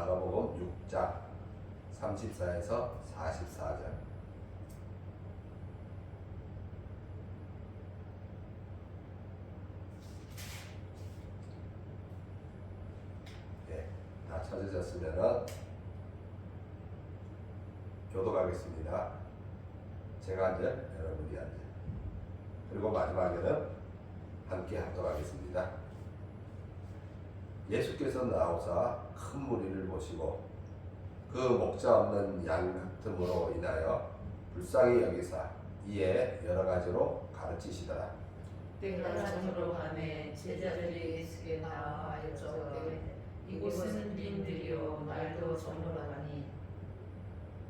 마가복음 6장 34에서 44절. 다 찾으셨으면은 교독하겠습니다. 제가 앉아, 여러분이 앉아. 그리고 마지막에는 함께 합독하겠습니다. 예수께서 나오사 큰 무리를 보시고 그 목자 없는 양 같음으로 인하여 불쌍히 여기사 이에 여러 가지로 가르치시더라. 때가 저물어 가매 제자들이 예수께 나와 여쭤오되 이곳은 빈들이요 날도 저물어가니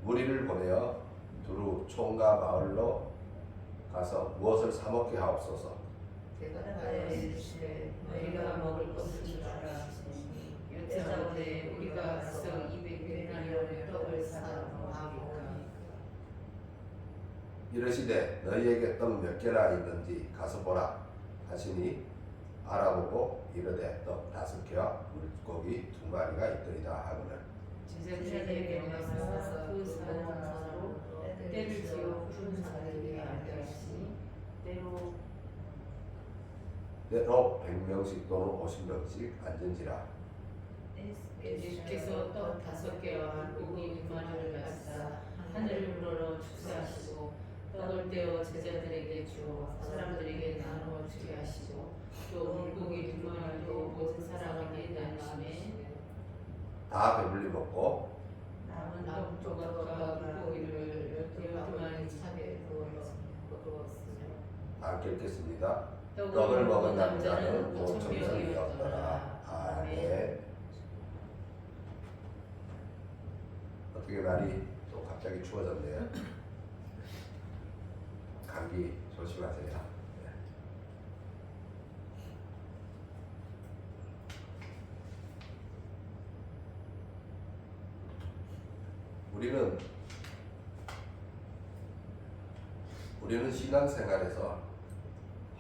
무리를 보내어 두루 총과 마을로 가서 무엇을 사 먹게 하옵소서. 대답하여 이르시되 너희가 먹을 것을 주라 하시니 여짜오되 우리가 가서 200데나리온의 떡을 사다오 하니까 이르시되 너희에게 떡 몇 개나 있는지 가서 보라 하시니 알아보고 이르되 떡 5개와 물고기 2마리가 있더이다 하거늘. 제자들에게 명하사 그 사람으로 때를 지어 부른 자들에게 알게 하시니 때로 100명씩 또는 50명씩 앉은지라. 예수께서 떡 5개와 물고기 2마리를 가지사 하늘을 우러러 축사하시고 떡을 떼어 제자들에게 주어 사람들에게 나누어 주게 하시고 또 물고기 2마리도 모든 사람에게 나누시매 다 배불리 먹고 남은 조각과 물고기를 12마리 차게 두었으며 함께 읽겠습니다. 떡을 먹은 남자는 5,000명이었더라. 아멘. 어떻게 날이 또 갑자기 추워졌네요. 감기 조심하세요. 네. 우리는 신앙생활에서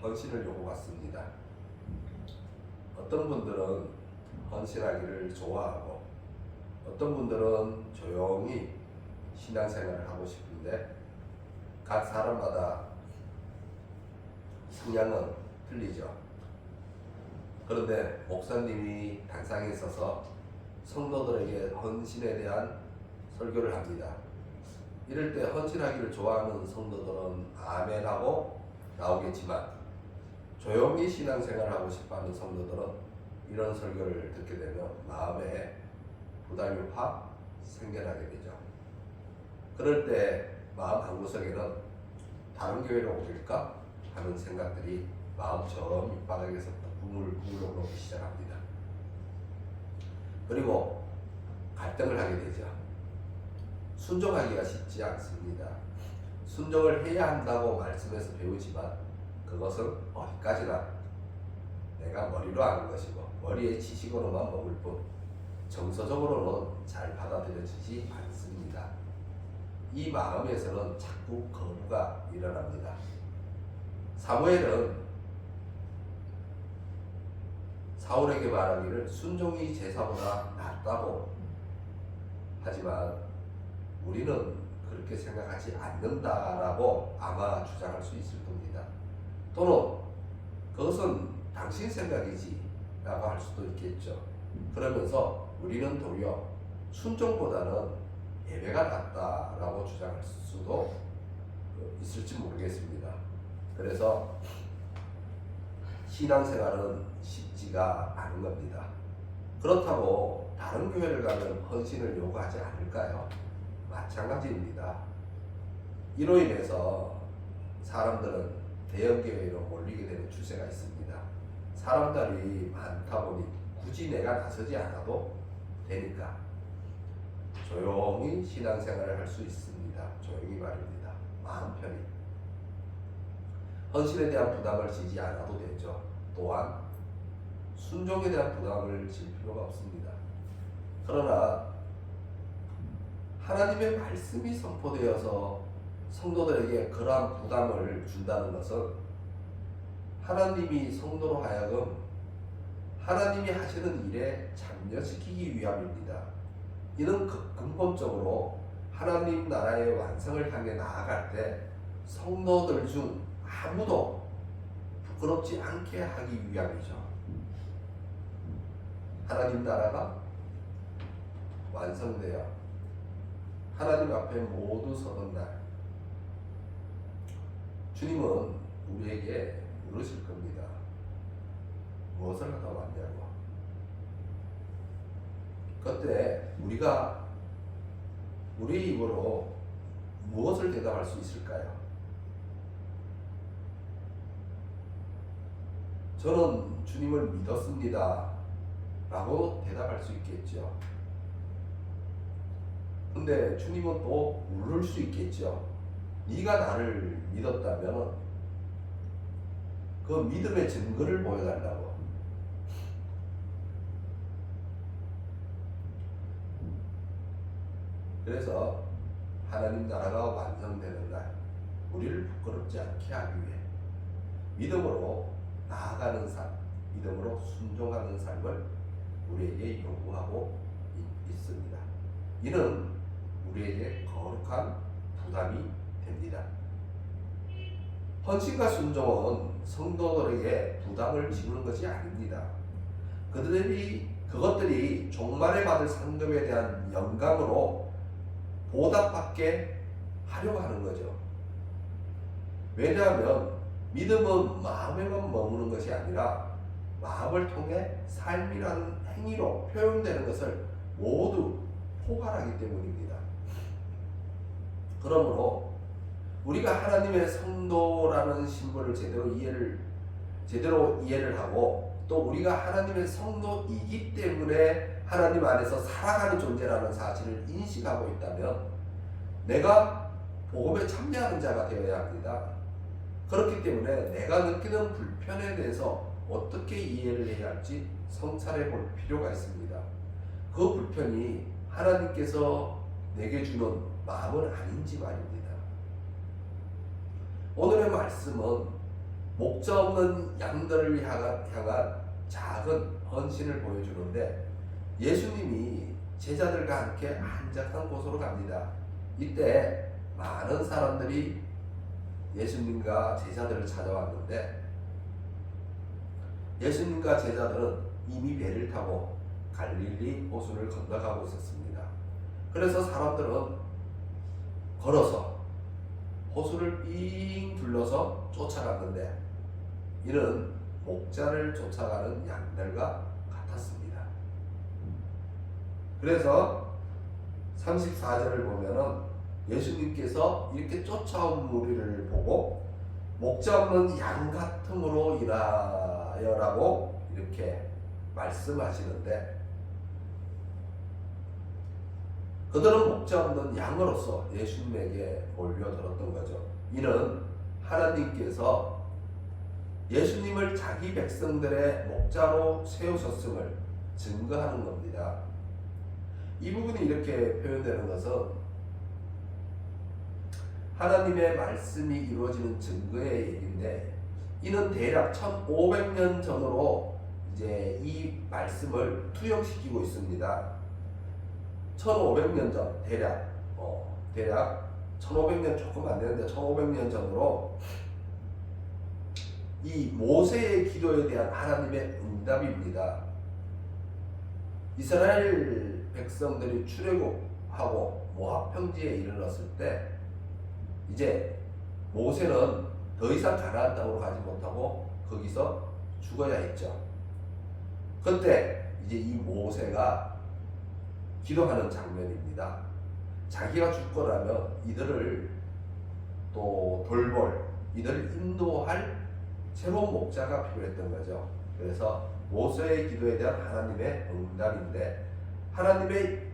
헌신을 요구받습니다. 어떤 분들은 헌신하기를 좋아하고 어떤 분들은 조용히 신앙생활을 하고 싶은데 각 사람마다 성향은 틀리죠. 그런데 목사님이 단상에 서서 성도들에게 헌신에 대한 설교를 합니다. 이럴 때 헌신하기를 좋아하는 성도들은 아멘하고 나오겠지만 조용히 신앙생활을 하고 싶어하는 성도들은 이런 설교를 듣게 되면 마음에 부담이 확 생겨나게 되죠. 그럴 때 마음 한구석에는 다른 교회로 옮길까 하는 생각들이 마음처럼 밑바닥에서 구물구물 오르기 시작합니다. 그리고 갈등을 하게 되죠. 순종하기가 쉽지 않습니다. 순종을 해야 한다고 말씀해서 배우지만 그것은 어디까지나 내가 머리로 아는 것이고 머리의 지식으로만 먹을 뿐 정서적으로는 잘 받아들여지지 않습니다. 이 마음에서는 자꾸 거부가 일어납니다. 사무엘은 사울에게 말하기를 순종이 제사보다 낫다고 하지만 우리는 그렇게 생각하지 않는다라고 아마 주장할 수 있을 겁니다. 또는 그것은 당신 생각이지 라고 할 수도 있겠죠. 그러면서 우리는 도리어 순종보다는 예배가 낫다라고 주장할 수도 있을지 모르겠습니다. 그래서 신앙생활은 쉽지가 않은 겁니다. 그렇다고 다른 교회를 가면 헌신을 요구하지 않을까요? 마찬가지입니다. 이로 인해서 사람들은 대형교회로 몰리게 되는 추세가 있습니다. 사람들이 많다 보니 굳이 내가 나서지 않아도 되니까 조용히 신앙생활을 할 수 있습니다. 조용히 말입니다. 마음 편히. 헌신에 대한 부담을 지지 않아도 되죠. 또한 순종에 대한 부담을 질 필요가 없습니다. 그러나 하나님의 말씀이 선포되어서 성도들에게 그러한 부담을 준다는 것은 하나님이 성도로 하여금 하나님이 하시는 일에 참여시키기 위함입니다. 이는 근본적으로 하나님 나라의 완성을 향해 나아갈 때 성도들 중 아무도 부끄럽지 않게 하기 위함이죠. 하나님 나라가 완성되어 하나님 앞에 모두 서던 날 주님은 우리에게 물으실 겁니다. 무엇을 하다 왔냐고. 그때 우리가 우리 입으로 무엇을 대답할 수 있을까요? 저는 주님을 믿었습니다 라고 대답할 수 있겠죠. 근데 주님은 또 물을 수 있겠죠. 네가 나를 믿었다면 그 믿음의 증거를 보여달라고. 그래서 하나님 나라가 완성되는 날 우리를 부끄럽지 않게 하기 위해 믿음으로 나아가는 삶, 믿음으로 순종하는 삶을 우리에게 요구하고 있습니다. 이는 우리에게 거룩한 부담이 됩니다. 헌신과 순종은 성도들에게 부담을 지우는 것이 아닙니다. 그것들이 종말에 받을 상급에 대한 영광으로 보답받게 하려고 하는 거죠. 왜냐하면 믿음은 마음에만 머무는 것이 아니라 마음을 통해 삶이라는 행위로 표현되는 것을 모두 포괄하기 때문입니다. 그러므로 우리가 하나님의 성도라는 신분을 제대로 이해를 하고 또 우리가 하나님의 성도이기 때문에 하나님 안에서 살아가는 존재라는 사실을 인식하고 있다면 내가 복음에 참여하는 자가 되어야 합니다. 그렇기 때문에 내가 느끼는 불편에 대해서 어떻게 이해를 해야 할지 성찰해 볼 필요가 있습니다. 그 불편이 하나님께서 내게 주는 마음은 아닌지 말입니다. 오늘의 말씀은 목자 없는 양들을 향한 작은 헌신을 보여주는데 예수님이 제자들과 함께 한적한 곳으로 갑니다. 이때 많은 사람들이 예수님과 제자들을 찾아왔는데 예수님과 제자들은 이미 배를 타고 갈릴리 호수를 건너가고 있었습니다. 그래서 사람들은 걸어서 호수를 삥 둘러서 쫓아갔는데 이는 목자를 쫓아가는 양들과 같았습니다. 그래서 34절을 보면은 예수님께서 이렇게 쫓아온 무리를 보고 목자 없는 양 같음으로 인하여라고 이렇게 말씀하시는데 그들은 목자 없는 양으로서 예수님에게 몰려들었던 거죠. 이는 하나님께서 예수님을 자기 백성들의 목자로 세우셨음을 증거하는 겁니다. 이 부분이 이렇게 표현되는 것은 하나님의 말씀이 이루어지는 증거의 얘기인데 이는 대략 1500년 전으로 이제 이 말씀을 투영시키고 있습니다. 1500년 전 대략 1500년 조금 안 되는데 1500년 전으로 이 모세의 기도에 대한 하나님의 응답입니다. 이스라엘 백성들이 출애굽하고 모압 평지에 이르렀을 때 이제 모세는 더 이상 가나안 땅으로 가지 못하고 거기서 죽어야 했죠. 그때 이제 이 모세가 기도하는 장면입니다. 자기가 죽고 나면 이들을 또 돌볼, 이들을 인도할 새로운 목자가 필요했던 거죠. 그래서 모세의 기도에 대한 하나님의 응답인데 하나님의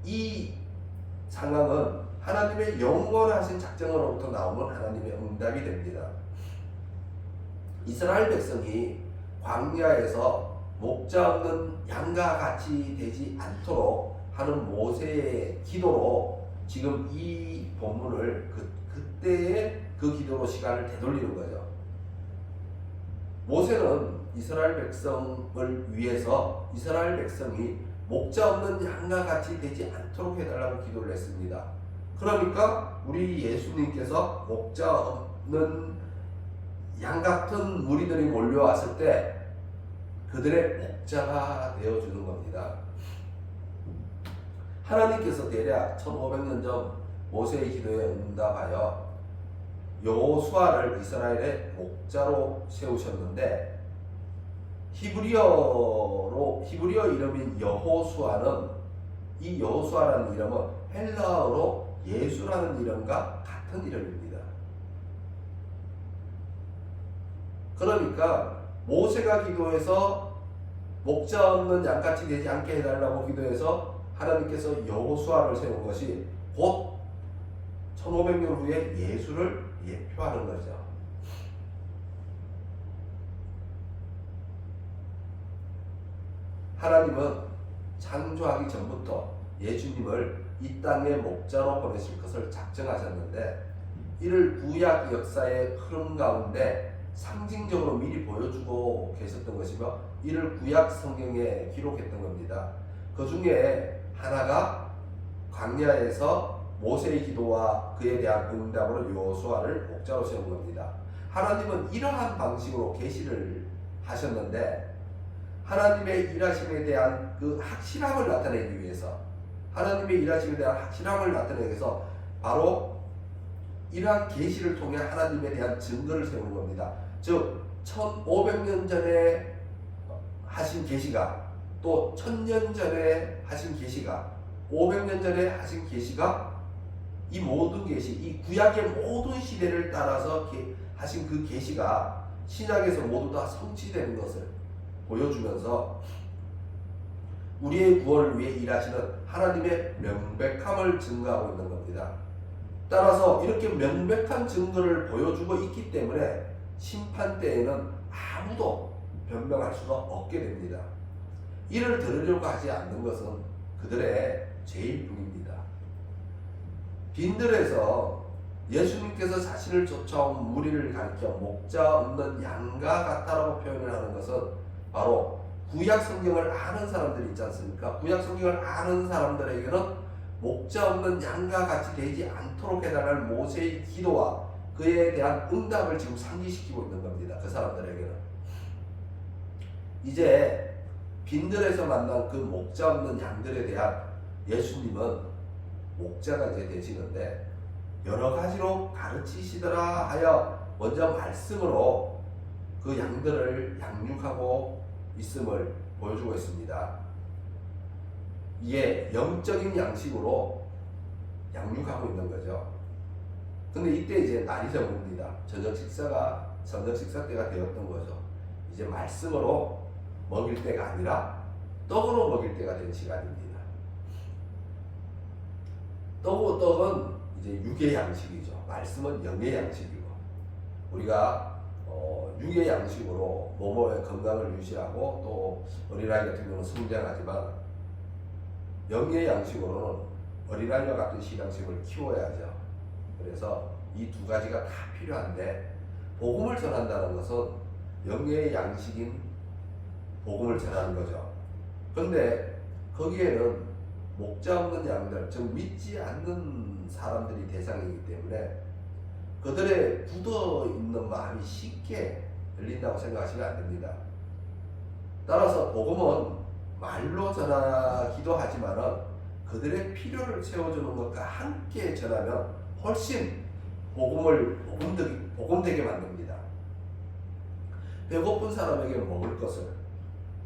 이 상황은 하나님의 영원하신 작정으로부터 나오는 하나님의 응답이 됩니다. 이스라엘 백성이 광야에서 목자 없는 양과 같이 되지 않도록 하는 모세의 기도로 지금 이 본문을 그때의 그 기도로 시간을 되돌리는 거죠. 모세는 이스라엘 백성을 위해서 이스라엘 백성이 목자 없는 양과 같이 되지 않도록 해달라고 기도를 했습니다. 그러니까 우리 예수님께서 목자 없는 양 같은 무리들이 몰려왔을 때 그들의 목자가 되어주는 겁니다. 하나님께서 대략 1500년 전 모세의 기도에 응답하여 여호수아를 이스라엘의 목자로 세우셨는데 히브리어 이름인 여호수아는 이 여호수아라는 이름은 헬라어로 예수라는 이름과 같은 이름입니다. 그러니까 모세가 기도해서 목자 없는 양같이 되지 않게 해달라고 기도해서 하나님께서 여호수아를 세운 것이 곧 1500년 후에 예수를 예표하는 거죠. 하나님은 창조하기 전부터 예수님을 이 땅의 목자로 보내실 것을 작정하셨는데 이를 구약 역사의 흐름 가운데 상징적으로 미리 보여주고 계셨던 것이며 이를 구약 성경에 기록했던 겁니다. 그 중에 하나가 광야에서 모세의 기도와 그에 대한 응답으로 여호수아를 목자로 세운 겁니다. 하나님은 이러한 방식으로 계시를 하셨는데 하나님의 일하심에 대한 그 확실함을 나타내기 위해서 하나님의 일하심에 대한 확실함을 나타내기 위해서 바로 이러한 계시를 통해 하나님에 대한 증거를 세우는 겁니다. 즉 1500년 전에 하신 계시가 또 1000년 전에 하신 계시가 500년 전에 하신 계시가 이 모든 계시, 이 구약의 모든 시대를 따라서 하신 그 계시가 신약에서 모두 다 성취되는 것을 보여주면서 우리의 구원을 위해 일하시는 하나님의 명백함을 증거하고 있는 겁니다. 따라서 이렇게 명백한 증거를 보여주고 있기 때문에 심판 때에는 아무도 변명할 수가 없게 됩니다. 이를 들으려고 하지 않는 것은 그들의 죄일 뿐입니다. 빈들에서 예수님께서 자신을 쫓아온 무리를 가리켜 목자 없는 양과 같다라고 표현을 하는 것은 바로 구약 성경을 아는 사람들이 있지 않습니까? 구약 성경을 아는 사람들에게는 목자 없는 양과 같이 되지 않도록 해달라는 모세의 기도와 그에 대한 응답을 지금 상기시키고 있는 겁니다. 그 사람들에게는. 이제 빈들에서 만난 그 목자 없는 양들에 대한 예수님은 목자가 이제 되시는데 여러 가지로 가르치시더라 하여 먼저 말씀으로 그 양들을 양육하고 있음을 보여주고 있습니다. 이게 영적인 양식으로 양육하고 있는 거죠. 근데 이때 이제 날이 저뭅니다. 저녁 식사 때가 되었던 거죠. 이제 말씀으로 먹일 때가 아니라 떡으로 먹일 때가 된 시간입니다. 떡은 이제 육의 양식이죠. 말씀은 영의 양식이고 우리가 육의 양식으로 몸의 건강을 유지하고 또 어린아이 같은 경우는 성장하지만 영의 양식으로는 어린아이와 같은 신앙심을 키워야죠. 그래서 이 두 가지가 다 필요한데 복음을 전한다는 것은 영의 양식인 복음을 전하는 거죠. 그런데 거기에는 목자 없는 양들, 즉 믿지 않는 사람들이 대상이기 때문에 그들의 굳어있는 마음이 쉽게 열린다고 생각하시면 안 됩니다. 따라서 복음은 말로 전하기도 하지만 그들의 필요를 채워주는 것과 함께 전하면 훨씬 복음되게 만듭니다. 배고픈 사람에게 먹을 것을,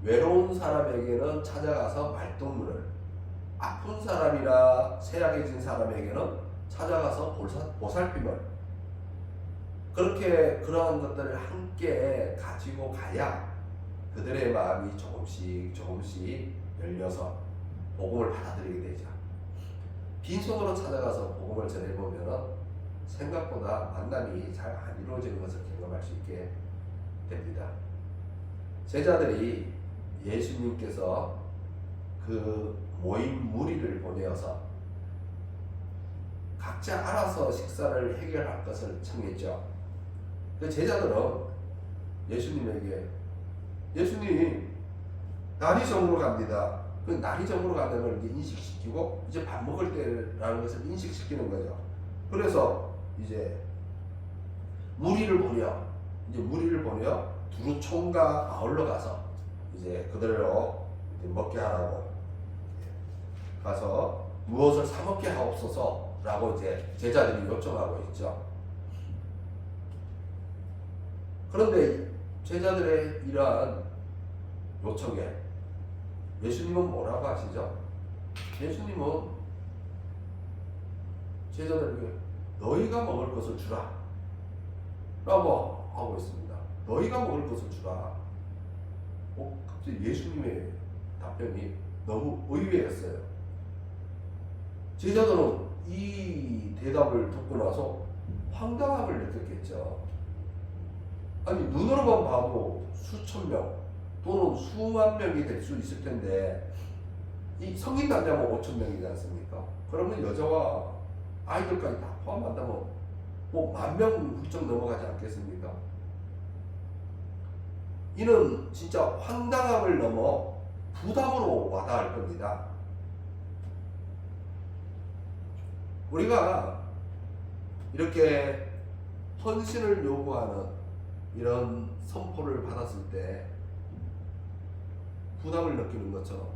외로운 사람에게는 찾아가서 말동무를, 아픈 사람이나 쇠약해진 사람에게는 찾아가서 보살핌을, 그렇게 그러한 것들을 함께 가지고 가야 그들의 마음이 조금씩 열려서 복음을 받아들이게 되죠. 빈손으로 찾아가서 복음을 전해보면 생각보다 만남이 잘 안 이루어지는 것을 경험할 수 있게 됩니다. 제자들이 예수님께서 그 모인 무리를 보내어서 각자 알아서 식사를 해결할 것을 청했죠. 그 제자들은 예수님에게 예수님 날이 저물어 갑니다. 그 날이 저물어 가는 걸 이제 인식시키고 이제 밥 먹을 때라는 것을 인식시키는 거죠. 그래서 이제 무리를 보내어 두루 총각 마을로 가서 이제 그대로 이제 먹게 하라고 가서 무엇을 사 먹게 하옵소서라고 이제 제자들이 요청하고 있죠. 그런데 제자들의 이러한 요청에 예수님은 뭐라고 하시죠? 예수님은 제자들에게 너희가 먹을 것을 주라 라고 하고 있습니다. 너희가 먹을 것을 주라. 갑자기 예수님의 답변이 너무 의외였어요. 제자들은 이 대답을 듣고 나서 황당함을 느꼈겠죠. 아니 눈으로만 봐도 수천 명 또는 수만 명이 될 수 있을 텐데 이 성인 남자면 5천 명이지 않습니까? 그러면 여자와 아이들까지 다 포함한다면 뭐 10,000명 훌쩍 넘어가지 않겠습니까? 이는 진짜 황당함을 넘어 부담으로 와닿을 겁니다. 우리가 이렇게 헌신을 요구하는 이런 선포를 받았을 때 부담을 느끼는 것처럼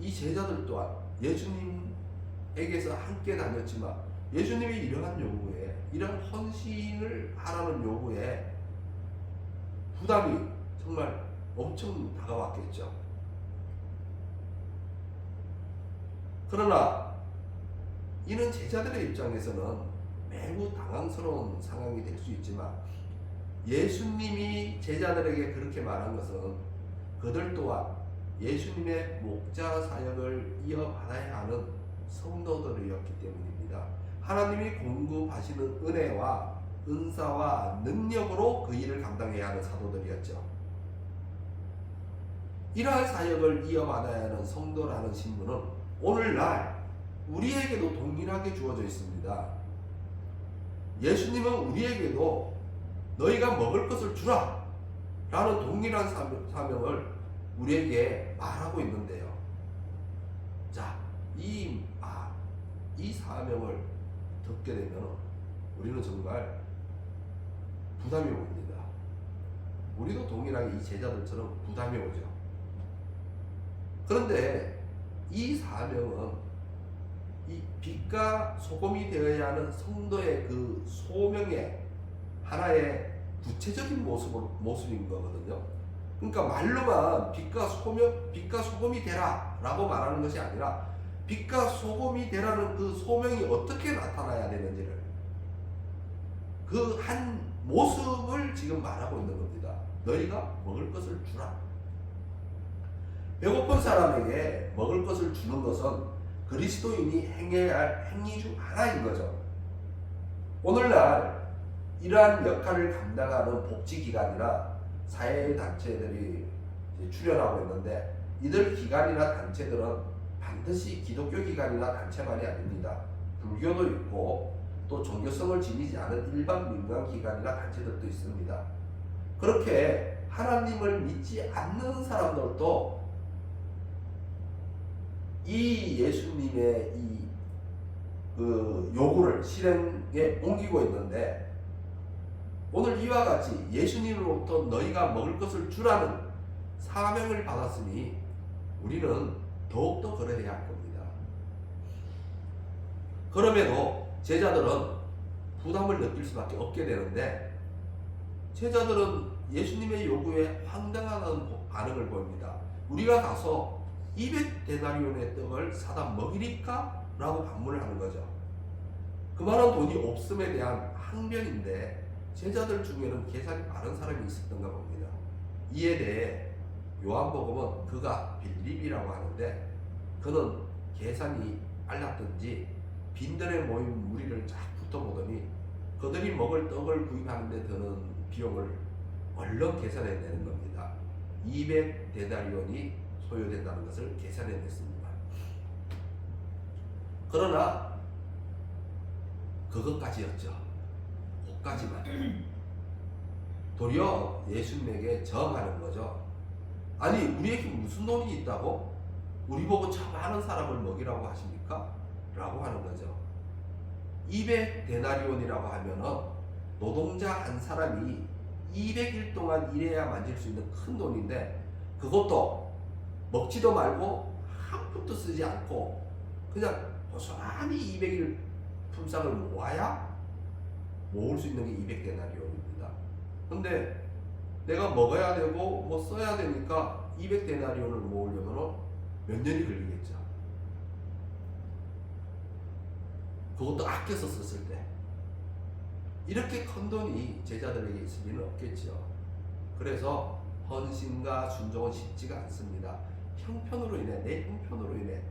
이 제자들 또한 예수님에게서 함께 다녔지만 예수님이 이러한 요구에, 이런 헌신을 하라는 요구에 부담이 정말 엄청 다가왔겠죠. 그러나 이는 제자들의 입장에서는 매우 당황스러운 상황이 될 수 있지만 예수님이 제자들에게 그렇게 말한 것은 그들 또한 예수님의 목자 사역을 이어받아야 하는 성도들이었기 때문입니다. 하나님이 공급하시는 은혜와 은사와 능력으로 그 일을 감당해야 하는 사도들이었죠. 이러한 사역을 이어받아야 하는 성도라는 신분은 오늘날 우리에게도 동일하게 주어져 있습니다. 예수님은 우리에게도 너희가 먹을 것을 주라 라는 동일한 사명을 우리에게 말하고 있는데요. 자, 이 사명을 듣게 되면 우리는 정말 부담이 옵니다. 우리도 동일하게 이 제자들처럼 부담이 오죠. 그런데 이 사명은 이 빛과 소금이 되어야 하는 성도의 그 소명의 하나의 구체적인 모습인 거거든요. 그러니까 말로만 빛과 소금이 되라 라고 말하는 것이 아니라 빛과 소금이 되라는 그 소명이 어떻게 나타나야 되는지를 그 한 모습을 지금 말하고 있는 겁니다. 너희가 먹을 것을 주라. 배고픈 사람에게 먹을 것을 주는 것은 그리스도인이 행해야 할 행위 중 하나인 거죠. 오늘날 이러한 역할을 감당하는 복지기관이나 사회단체들이 출연하고 있는데 이들 기관이나 단체들은 반드시 기독교 기관이나 단체만이 아닙니다. 불교도 있고 또 종교성을 지니지 않은 일반 민간 기관이나 단체들도 있습니다. 그렇게 하나님을 믿지 않는 사람들도 이 예수님의 그 요구를 실행에 옮기고 있는데 오늘 이와 같이 예수님으로부터 너희가 먹을 것을 주라는 사명을 받았으니 우리는 더욱더 그래야 할 겁니다. 그럼에도 제자들은 부담을 느낄 수밖에 없게 되는데 제자들은 예수님의 요구에 황당한 반응을 보입니다. 우리가 가서 200데나리온의 떡을 사다 먹이리까? 라고 반문을 하는 거죠. 그만한 돈이 없음에 대한 항변인데 제자들 중에는 계산이 빠른 사람이 있었던가 봅니다. 이에 대해 요한복음은 그가 빌립이라고 하는데 그는 계산이 빨랐던지 빈들에 모인 무리를 쫙 붙어보더니 그들이 먹을 떡을 구입하는 데 드는 비용을 얼른 계산해내는 겁니다. 200데나리온이 소요된다는 것을 계산해냈습니다. 그러나 그것까지였죠. 그것까지만. 도리어 예수님에게 저항하는 거죠. 아니 우리에게 무슨 돈이 있다고? 우리 보고 저 많은 사람을 먹이라고 하십니까? 라고 하는 거죠. 200데나리온이라고 하면은 노동자 한 사람이 200일 동안 일해야 만질 수 있는 큰 돈인데, 그것도 먹지도 말고 한 푼도 쓰지 않고 그냥 고스란히 200일 품삯을 모아야 모을 수 있는 게 200데나리온입니다. 근데 내가 먹어야 되고 뭐 써야 되니까 200데나리온을 모으려면 몇 년이 걸리겠죠. 그것도 아껴서 썼을 때. 이렇게 큰 돈이 제자들에게 있을 리는 없겠죠. 그래서 헌신과 순종은 쉽지가 않습니다. 형편으로 인해, 내 형편으로 인해,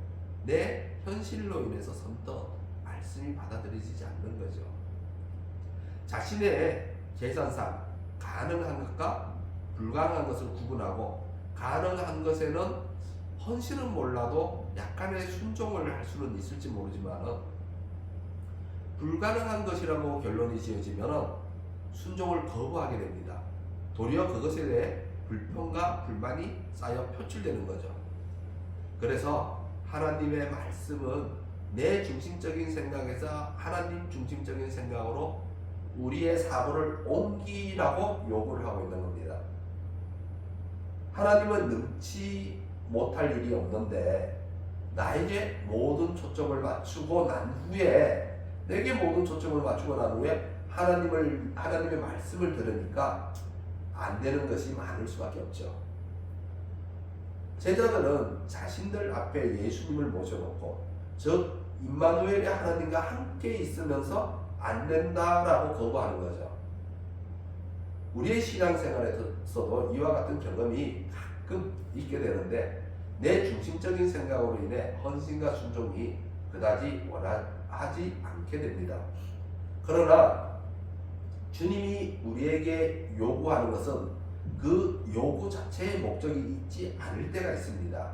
내 현실로 인해서 선뜻 말씀이 받아들여지지 않는 거죠. 자신의 계산상 가능한 것과 불가능한 것을 구분하고, 가능한 것에는 헌신은 몰라도 약간의 순종을 할 수는 있을지 모르지만, 불가능한 것이라고 결론이 지어지면 순종을 거부하게 됩니다. 도리어 그것에 대해 불평과 불만이 쌓여 표출되는 거죠. 그래서 하나님의 말씀은 내 중심적인 생각에서 하나님 중심적인 생각으로 우리의 사고를 옮기라고 요구를 하고 있는 겁니다. 하나님은 능치 못할 일이 없는데 나에게 모든 초점을 맞추고 난 후에, 내게 모든 초점을 맞추고 난 후에 하나님의 말씀을 들으니까 안 되는 것이 많을 수밖에 없죠. 제자들은 자신들 앞에 예수님을 모셔놓고, 즉 임마누엘의 하나님과 함께 있으면서 안 된다라고 거부하는 거죠. 우리의 신앙생활에서도 이와 같은 경험이 가끔 있게 되는데, 내 중심적인 생각으로 인해 헌신과 순종이 그다지 원하지 않게 됩니다. 그러나 주님이 우리에게 요구하는 것은 그 요구 자체의 목적이 있지 않을 때가 있습니다.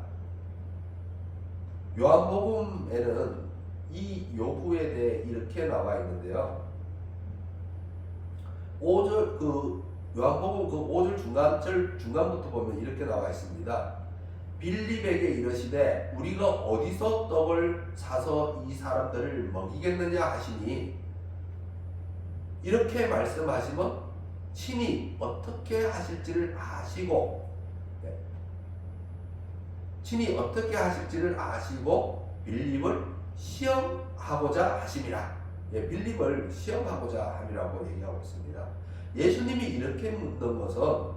요한복음에는 이 요구에 대해 이렇게 나와 있는데요. 5절 요한복음 5절 중간부터 보면 이렇게 나와 있습니다. 빌립에게 이르시되 우리가 어디서 떡을 사서 이 사람들을 먹이겠느냐 하시니, 이렇게 말씀하시면 친히 어떻게 하실지를 아시고, 빌립을 시험하고자 하심이라. 빌립을 시험하고자 함이라고 얘기하고 있습니다. 예수님이 이렇게 묻는 것은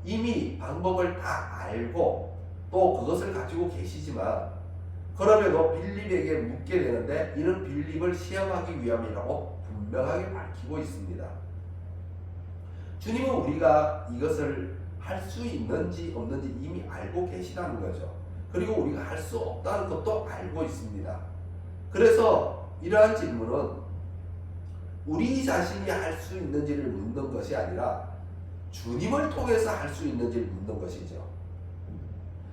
이미 방법을 다 알고 또 그것을 가지고 계시지만, 그럼에도 빌립에게 묻게 되는데 이는 빌립을 시험하기 위함이라고 분명하게 밝히고 있습니다. 주님은 우리가 이것을 할 수 있는지 없는지 이미 알고 계시다는 거죠. 그리고 우리가 할 수 없다는 것도 알고 있습니다. 그래서 이러한 질문은 우리 자신이 할 수 있는지를 묻는 것이 아니라 주님을 통해서 할 수 있는지를 묻는 것이죠.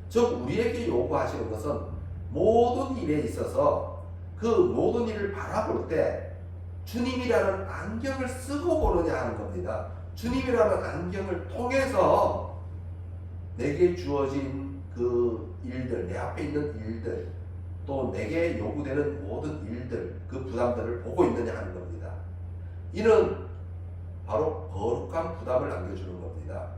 즉 우리에게 요구하시는 것은 모든 일에 있어서 그 모든 일을 바라볼 때 주님이라는 안경을 쓰고 보느냐 하는 겁니다. 주님이라는 안경을 통해서 내게 주어진 그 일들, 내 앞에 있는 일들, 또 내게 요구되는 모든 일들, 그 부담들을 보고 있느냐 하는 겁니다. 이는 바로 거룩한 부담을 안겨주는 겁니다.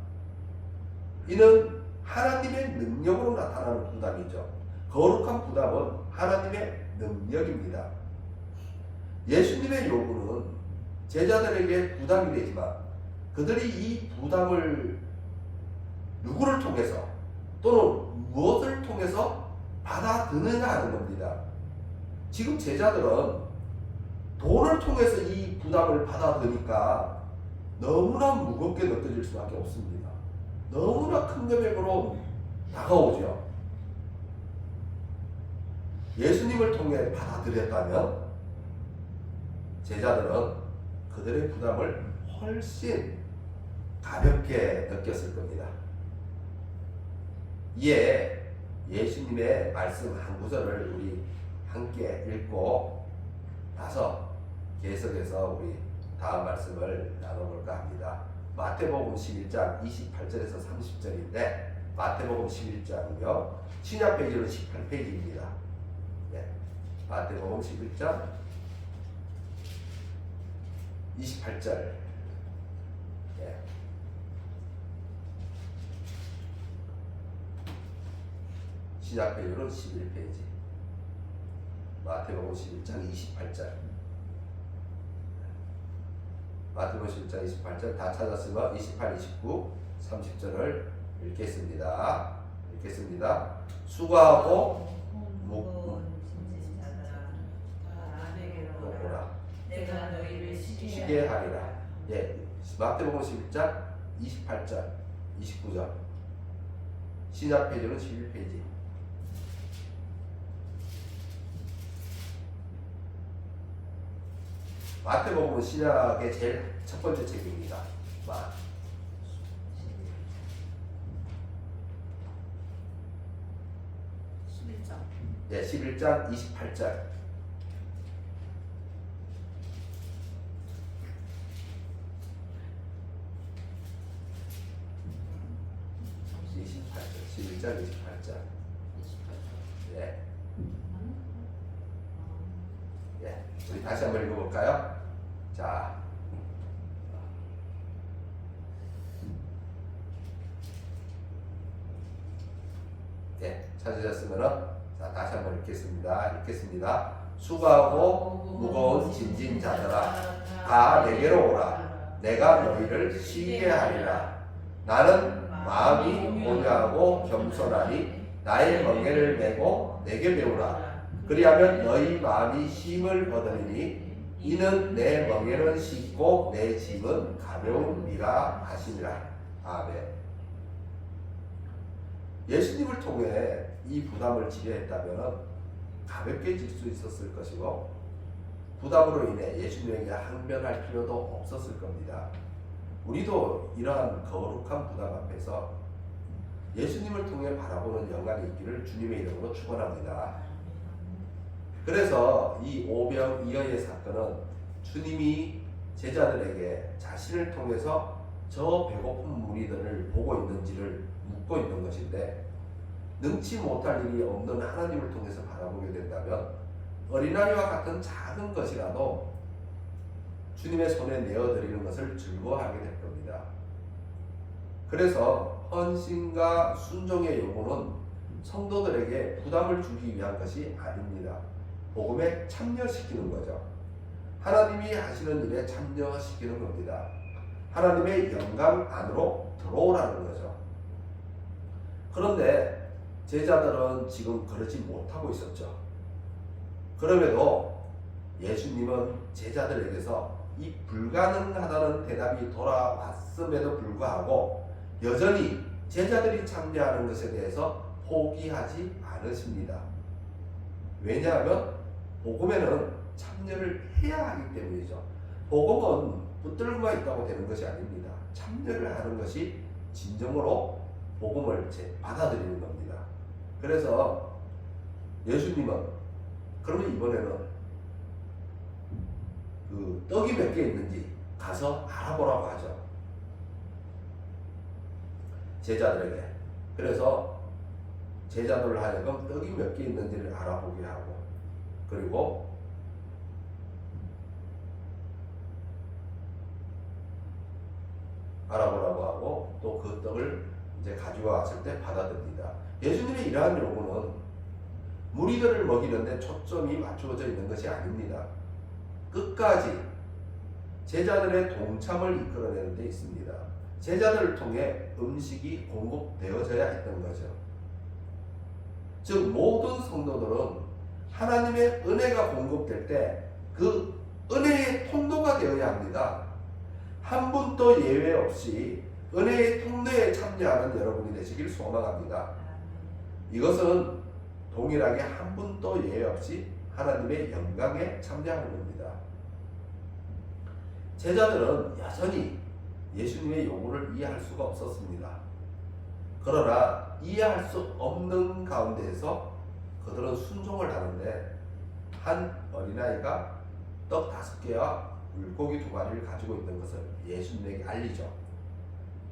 이는 하나님의 능력으로 나타나는 부담이죠. 거룩한 부담은 하나님의 능력입니다. 예수님의 요구는 제자들에게 부담이 되지만 그들이 이 부담을 누구를 통해서 또는 무엇을 통해서 받아드느냐 하는 겁니다. 지금 제자들은 돈을 통해서 이 부담을 받아드니까 너무나 무겁게 느껴질 수밖에 없습니다. 너무나 큰 금액으로 다가오죠. 예수님을 통해 받아들였다면 제자들은 그들의 부담을 훨씬 가볍게 느꼈을 겁니다. 이에 예수님의 말씀 한 구절을 우리 함께 읽고 나서 계속해서 우리 다음 말씀을 나눠볼까 합니다. 마태복음 11장 28절에서 30절인데 마태복음 11장이며 신약 페이지는 18페이지입니다. 예. 마태복음 11장 28절. 예. 신약 페이지는 11페이지. 마태복음 11장 28절. 마태복음 11장 28절 다 찾았으면 28, 29, 30절을 읽겠습니다. 수고하고 무거운 짐진 자들아 다 내게로 오라. 내가 너희를 쉬게 하리라. 예, 마태복음 11장 28절, 29절. 신약 페이지는 11페이지. 마태복음은 신약의 제일 첫 번째 책입니다. 11장. 예, 11장 28절. 11장 28절. 예. 예. 우리 다시 한번 읽어볼까요? 자. 예, 찾으셨으면은 자, 다시 한번 읽겠습니다. 수고하고 무거운 짐진 자들아 다 내게로 오라. 내가 너희를 쉬게 하리라. 나는 마음이 온유하고 겸손하니 나의 멍에를 메고 내게 배우라. 그리하면 너희 마음이 쉼을 얻으리니 이는 내 멍에는 쉽고 내 짐은 가벼움이라 하시니라. 아멘. 예수님을 통해 이 부담을 지게 했다면 가볍게 질 수 있었을 것이고 부담으로 인해 예수님에게 항변할 필요도 없었을 겁니다. 우리도 이러한 거룩한 부담 앞에서 예수님을 통해 바라보는 영광이 있기를 주님의 이름으로 축원합니다. 그래서 이 오병이어의 사건은 주님이 제자들에게 자신을 통해서 저 배고픈 무리들을 보고 있는지를 묻고 있는 것인데 능치 못할 일이 없는 하나님을 통해서 바라보게 된다면 어린아이와 같은 작은 것이라도 주님의 손에 내어드리는 것을 즐거워하게 될 겁니다. 그래서 헌신과 순종의 요구는 성도들에게 부담을 주기 위한 것이 아닙니다. 복음에 참여시키는 거죠. 하나님이 하시는 일에 참여시키는 겁니다. 하나님의 영광 안으로 들어오라는 거죠. 그런데 제자들은 지금 그러지 못하고 있었죠. 그럼에도 예수님은 제자들에게서 이 불가능하다는 대답이 돌아왔음에도 불구하고 여전히 제자들이 참여하는 것에 대해서 포기하지 않으십니다. 왜냐하면 복음에는 참여를 해야 하기 때문이죠. 복음은 붙들고만 있다고 되는 것이 아닙니다. 참여를 하는 것이 진정으로 복음을 받아들이는 겁니다. 그래서 예수님은 그러면 이번에는 그 떡이 몇 개 있는지 가서 알아보라고 하죠. 제자들에게. 그래서 제자들을 하여금 떡이 몇 개 있는지를 알아보게 하고 그리고 알아보라고 하고 또 그 떡을 이제 가지고 왔을 때 받아듭니다. 예수님의 이러한 요구는 무리들을 먹이는데 초점이 맞추어져 있는 것이 아닙니다. 끝까지 제자들의 동참을 이끌어내는 데 있습니다. 제자들을 통해 음식이 공급되어져야 했던 거죠. 즉 모든 성도들은 하나님의 은혜가 공급될 때 그 은혜의 통로가 되어야 합니다. 한 분도 예외 없이 은혜의 통로에 참여하는 여러분이 되시길 소망합니다. 이것은 동일하게 한 분도 예외 없이 하나님의 영광에 참여하는 겁니다. 제자들은 여전히 예수님의 요구를 이해할 수가 없었습니다. 그러나 이해할 수 없는 가운데에서 그들은 순종을 하는데 한 어린아이가 떡 5개와 물고기 2마리를 가지고 있는 것을 예수님에게 알리죠.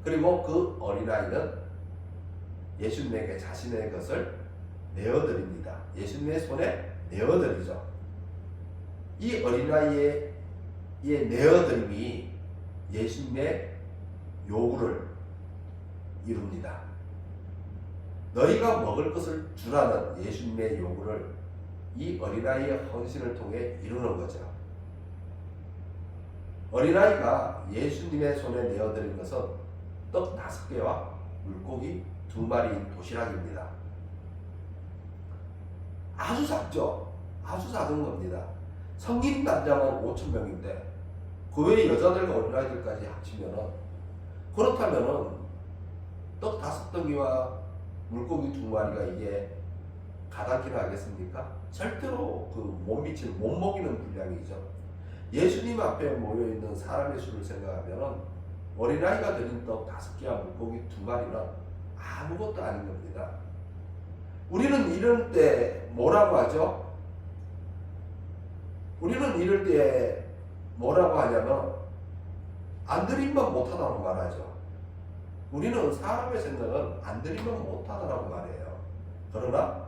그리고 그 어린아이는 예수님에게 자신의 것을 내어드립니다. 예수님의 손에 내어드리죠. 이 어린아이의 내어드림이 예수님의 요구를 이룹니다. 너희가 먹을 것을 주라는 예수님의 요구를 이 어린아이의 헌신을 통해 이루는 거죠. 어린아이가 예수님의 손에 내어드린 것은 떡 5개와 물고기 2마리인 도시락입니다. 아주 작죠. 아주 작은 겁니다. 성인 남자만 5,000명인데 그 외에 여자들과 어린아이들까지 합치면은, 그렇다면은 떡 5덩이와 물고기 2마리가 이게 가당키나 하겠습니까? 절대로 못 먹이는 분량이죠. 예수님 앞에 모여있는 사람의 수를 생각하면 어린아이가 드린 떡 5개와 물고기 2마리는 아무것도 아닌 겁니다. 우리는 이럴 때 뭐라고 하죠? 우리는 이럴 때 뭐라고 하냐면 안 드리면 못하다고 말하죠. 우리는 사람의 생각은 안 드리면 못하다라고 말해요. 그러나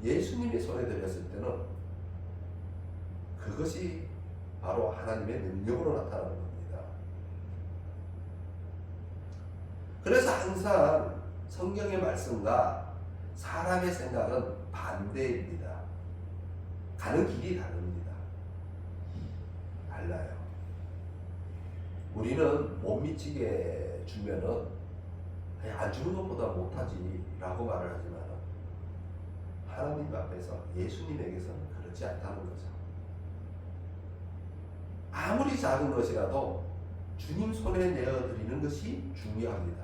예수님이 손에 드렸을 때는 그것이 바로 하나님의 능력으로 나타나는 겁니다. 그래서 항상 성경의 말씀과 사람의 생각은 반대입니다. 가는 길이 다릅니다. 달라요. 우리는 못 미치게 주면은 안 주는 것보다 못하지 라고 말을 하지만 하나님 앞에서 예수님에게서는 그렇지 않다는 거죠. 아무리 작은 것이라도 주님 손에 내어드리는 것이 중요합니다.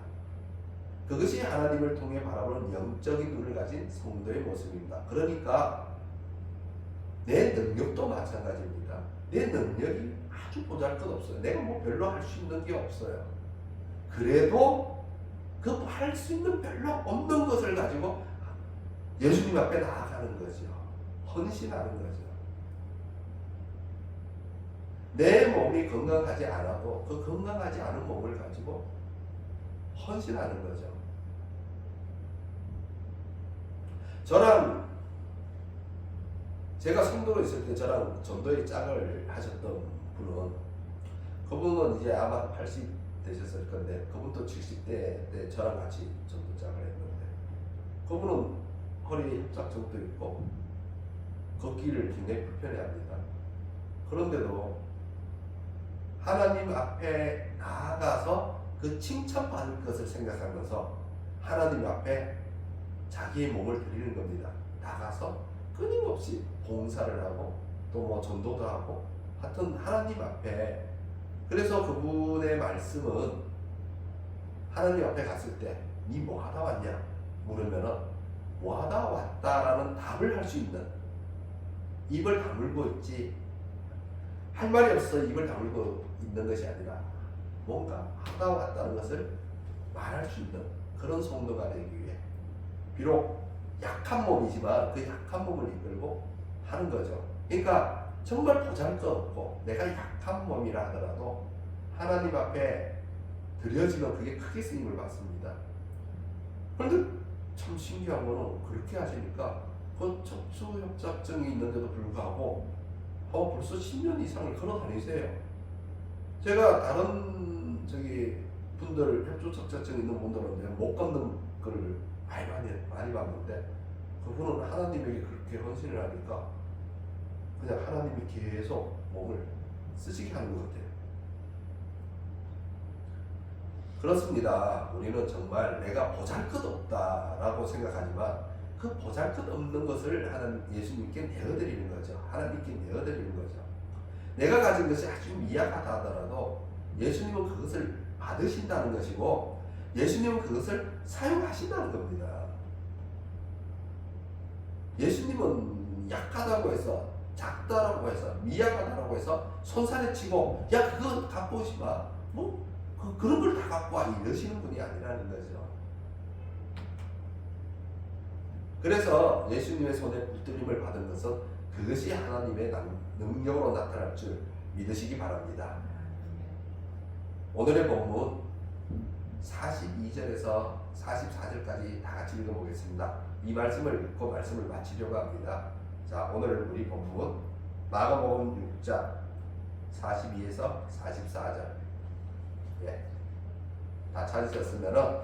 그것이 하나님을 통해 바라보는 영적인 눈을 가진 성도의 모습입니다. 그러니까 내 능력도 마찬가지입니다. 내 능력이 아주 보잘것없어요. 내가 뭐 별로 할 수 있는 게 없어요. 그래도 그 할 수 있는 별로 없는 것을 가지고 예수님 앞에 나아가는 거죠. 헌신하는 거죠. 내 몸이 건강하지 않아도 그 건강하지 않은 몸을 가지고 헌신하는 거죠. 저랑 제가 성도로 있을 때 저랑 전도의 짝을 하셨던 분은, 그분은 이제 아마 80 되셨을 건데 그분도 70대 때 저랑 같이 전도 짝을 했는데, 그분은 허리에 협착증도 있고 걷기를 굉장히 불편해합니다. 그런데도 하나님 앞에 나아가서 그 칭찬받을 것을 생각하면서 하나님 앞에 자기의 몸을 드리는 겁니다. 나가서 끊임없이 봉사를 하고 또 뭐 전도도 하고 하여튼 하나님 앞에. 그래서 그분의 말씀은 하나님 앞에 갔을 때 니 뭐 하다 왔냐 물으면은 뭐 하다 왔다라는 답을 할 수 있는, 입을 다물고 있지 할 말이 없어 입을 다물고 있는 것이 아니라 뭔가 하다 왔다는 것을 말할 수 있는 그런 성도가 되기 위해, 비록 약한 몸이지만 그 약한 몸을 이끌고 하는 거죠. 그러니까 정말 보잘것없고 내가 약한 몸이라 하더라도 하나님 앞에 드려지면 그게 크게 쓰임을 받습니다. 그런데 참 신기한 거는 그렇게 하시니까 그 척추협착증이 있는데도 불구하고 벌써 10년 이상을 걸어 다니세요. 제가 다른 분들 협조척자증 있는 분들은 못 걷는 걸 많이 봤는데 그분은 하나님에게 그렇게 헌신을 하니까 그냥 하나님이 계속 몸을 쓰시게 하는 것 같아요. 그렇습니다. 우리는 정말 내가 보잘것없다라고 생각하지만 그 보잘것없는 것을 예수님께 내어드리는 거죠. 하나님께 내어드리는 거죠. 내가 가진 것이 아주 미약하다 하더라도 예수님은 그것을 받으신다는 것이고 예수님은 그것을 사용하신다는 겁니다. 예수님은 약하다고 해서, 작다라고 해서, 미약하다라고 해서 손살에 치고 야 그거 갖고 오지 마, 그런 걸 다 갖고 와 이러시는 분이 아니라는 거죠. 그래서 예수님의 손에 붙들림을 받은 것은 그것이 하나님의 능력으로 나타날 줄 믿으시기 바랍니다. 오늘의 본문 42절에서 44절까지 다 같이 읽어보겠습니다. 이 말씀을 읽고 말씀을 마치려고 합니다. 자, 오늘 우리 본문 마가복음 6장 42에서 44절. 예. 다 찾으셨으면은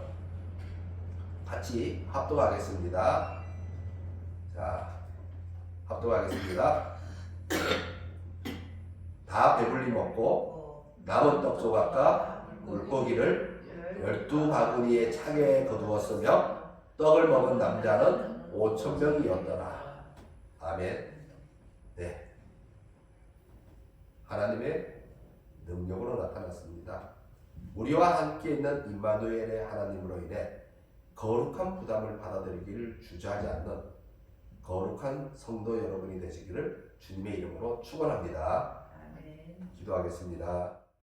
같이 합독하겠습니다. 자, 합독하겠습니다. 다 배불리 먹고 남은 떡 조각과 물고기를 12바구니의 창에 거두었으며 떡을 먹은 남자는 5,000명이었더라. 아멘. 네. 하나님의 능력으로 나타났습니다. 우리와 함께 있는 임마누엘의 하나님으로 인해 거룩한 부담을 받아들이기를 주저하지 않는 거룩한 성도 여러분이 되시기를 주님의 이름으로 축원합니다. 아멘. 기도하겠습니다.